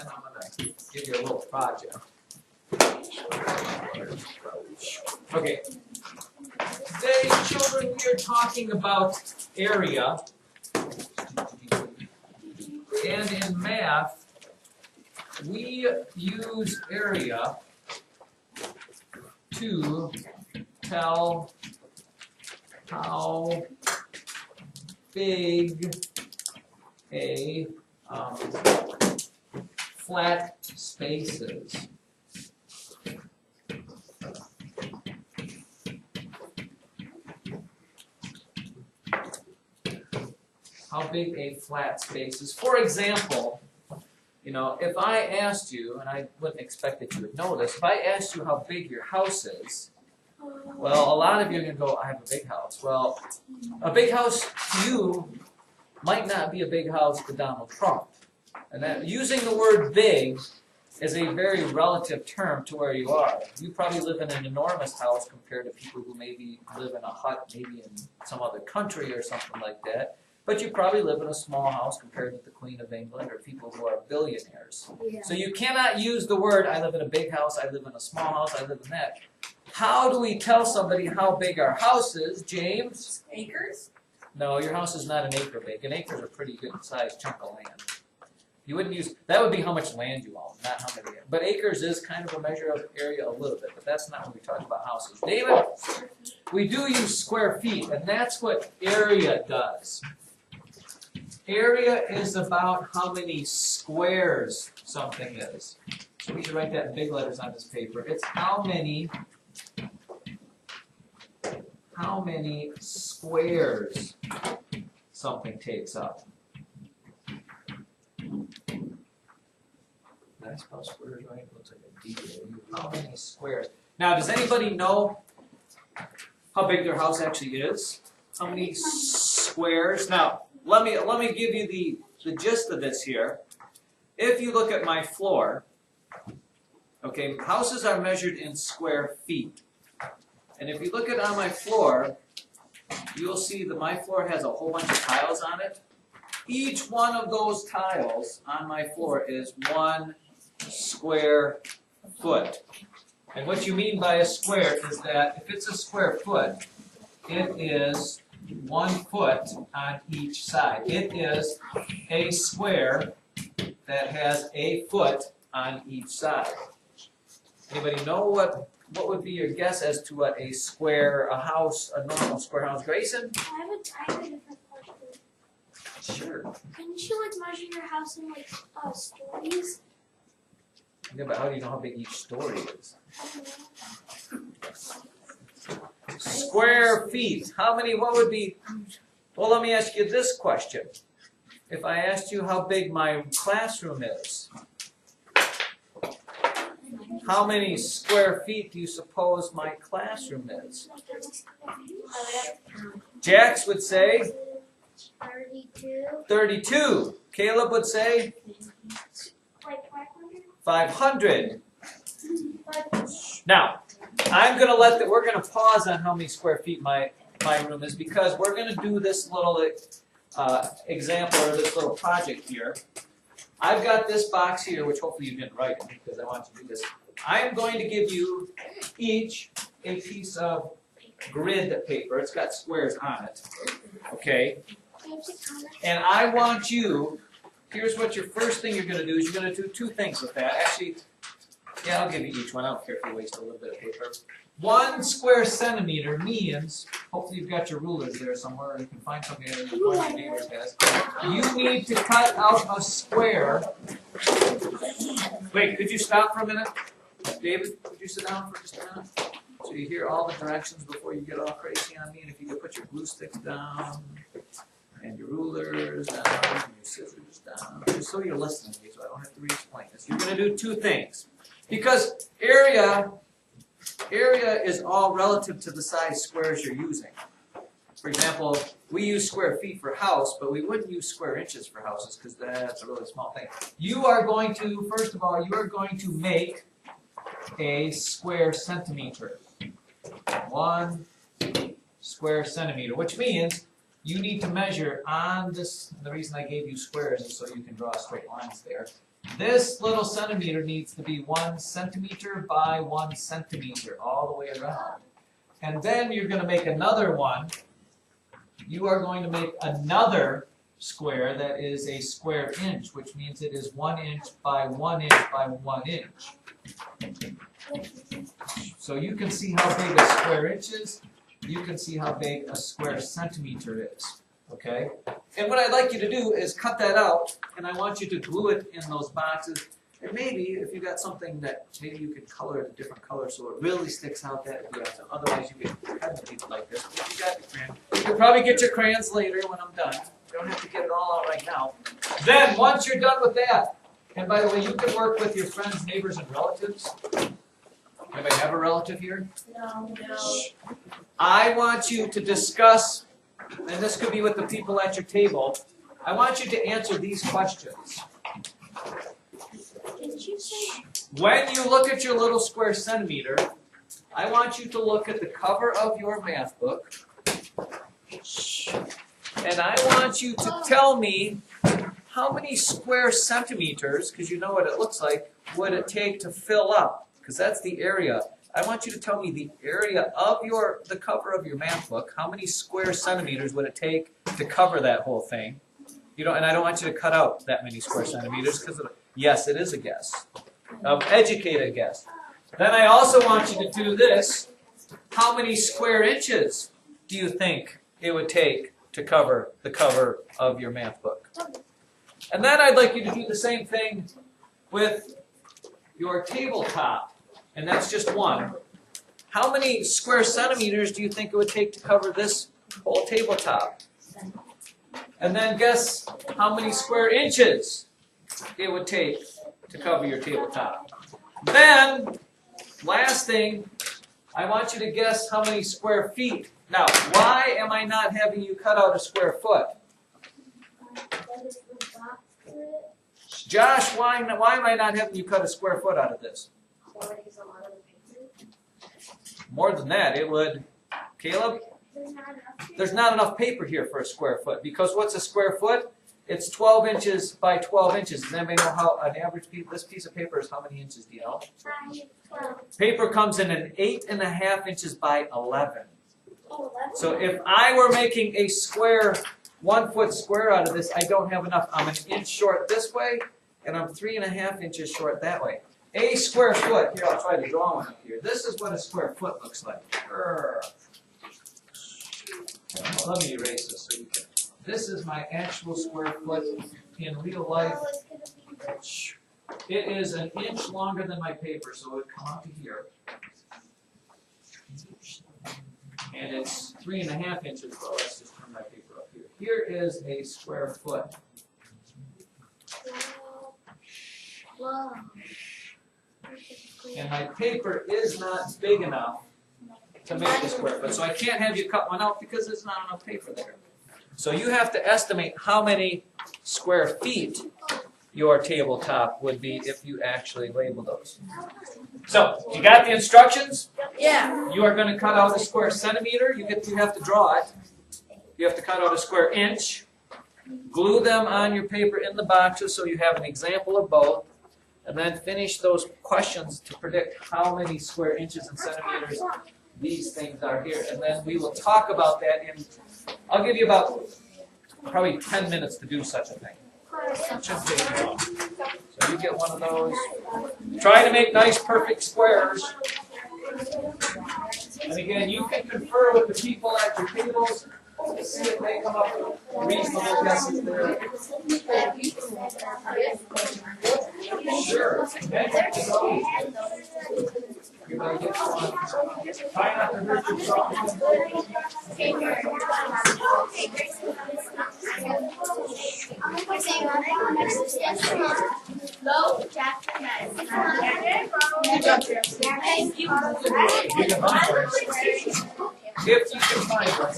then I'm going to give you a little project. Okay. Today, children, we are talking about area. And in math, we use area to tell how big a flat space is. How big a flat space is. For example, you know, if I asked you, and I wouldn't expect that you would know this, if I asked you how big your house is, well, a lot of you are going to go, I have a big house. Well, a big house to you might not be a big house to Donald Trump. And that using the word big is a very relative term to where you are. You probably live in an enormous house compared to people who maybe live in a hut, maybe in some other country or something like that. But you probably live in a small house compared with the Queen of England or people who are billionaires. Yeah. So you cannot use the word, I live in a big house, I live in a small house, I live in that. How do we tell somebody how big our house is, James? Acres? No, your house is not an acre big. An acre is a pretty good sized chunk of land. You wouldn't use, that would be how much land you own, not how many. But acres is kind of a measure of area a little bit, but that's not when we talk about houses. David, we do use square feet, and that's what area does. Area is about how many squares something is. So we should write that in big letters on this paper. It's how many squares something takes up. Did I spell squares right? It looks like a D. How many squares? Now, does anybody know how big their house actually is? How many squares? Now, let me give you the gist of this here. If you look at my floor, okay, houses are measured in square feet. And if you look at on my floor, you'll see that my floor has a whole bunch of tiles on it. Each one of those tiles on my floor is 1 square foot. And what you mean by a square is that if it's a square foot, it is 1 foot on each side. It is a square that has a foot on each side. Anybody know what would be your guess as to what a square, a normal square house? Grayson? I have a different question. Sure. Couldn't you measure your house in stories? Yeah, but how do you know how big each story is? Square feet. How many, what would be, well, let me ask you this question. If I asked you how big my classroom is, how many square feet do you suppose my classroom is? Jax would say 32. 32. Caleb would say Like 500. Now, I'm going to we're going to pause on how many square feet my room is because we're going to do this little example or this little project here. I've got this box here, which hopefully you didn't write in because I want you to do this. I'm going to give you each a piece of grid paper. It's got squares on it. Okay? And I want you, here's what your first thing you're going to do is you're going to do 2 things with that. Actually, yeah, I'll give you each one. I don't care if you waste a little bit of paper. 1 square centimeter means, hopefully you've got your rulers there somewhere, or you can find something that one of your neighbors has. You need to cut out a square. Wait, could you stop for a minute? David, could you sit down for just a minute? So you hear all the directions before you get all crazy on me, and if you could put your glue sticks down, and your rulers down, and your scissors down, just so you're listening to me so I don't have to re-explain this. You're going to do 2 things. Because area is all relative to the size squares you're using. For example, we use square feet for house, but we wouldn't use square inches for houses because that's a really small thing. You are going to, first of all, you are going to make a square centimeter. 1 square centimeter, which means you need to measure on this, the reason I gave you squares is so you can draw straight lines there. This little centimeter needs to be 1 centimeter by 1 centimeter all the way around. And then you're going to make another one. You are going to make another square that is a square inch, which means it is 1 inch by 1 inch by 1 inch. So you can see how big a square inch is. You can see how big a square centimeter is. Okay? And what I'd like you to do is cut that out, and I want you to glue it in those boxes. And maybe if you got something that maybe you can color it a different color so it really sticks out, that would be awesome. Otherwise you can cut it like this. But you got your crayon. You can probably get your crayons later when I'm done. You don't have to get it all out right now. Then once you're done with that, and by the way, you can work with your friends, neighbors, and relatives. Anybody have a relative here? No. I want you to discuss, and this could be with the people at your table, I want you to answer these questions. Did you say? When you look at your little square centimeter, I want you to look at the cover of your math book, and I want you to tell me how many square centimeters, because you know what it looks like, would it take to fill up? Because that's the area. I want you to tell me the area of the cover of your math book. How many square centimeters would it take to cover that whole thing? You know, and I don't want you to cut out that many square centimeters because yes, it is a guess, educated guess. Then I also want you to do this. How many square inches do you think it would take to cover the cover of your math book? And then I'd like you to do the same thing with your tabletop. And that's just one. How many square centimeters do you think it would take to cover this whole tabletop? And then guess how many square inches it would take to cover your tabletop. Then, last thing, I want you to guess how many square feet. Now, why am I not having you cut out a square foot? Josh, why am I not having you cut a square foot out of this? More than that, it would. Caleb? There's not enough paper here for a square foot, because what's a square foot? It's 12 inches by 12 inches. Does anybody know how an average piece, this piece of paper is how many inches, do you know? 12. Paper comes in an 8.5 inches by 11. So if I were making a square, 1 foot square out of this, I don't have enough. I'm an inch short this way, and I'm 3.5 inches short that way. A square foot, here I'll try to draw one up here. This is what a square foot looks like. Let me erase this so you can. This is my actual square foot in real life. It is an inch longer than my paper, so it would come out to here. And it's 3.5 inches. Well, let's just turn my paper up here. Here is a square foot. Wow. And my paper is not big enough to make a square foot. So I can't have you cut one out because there's not enough paper there. So you have to estimate how many square feet your tabletop would be if you actually label those. So, you got the instructions? Yeah. You are going to cut out a square centimeter. You have to draw it. You have to cut out a square inch. Glue them on your paper in the boxes so you have an example of both. And then finish those questions to predict how many square inches and centimeters these things are here. And then we will talk about that in, I'll give you about probably 10 minutes to do such a thing. Shouldn't take too long. So you get one of those. Try to make nice, perfect squares. And again, you can confer with the people at your tables. See if they come up with reasonable guesses there. Sure. Everybody gets one. Try not to hurt yourself. You can run for it. If you can find one.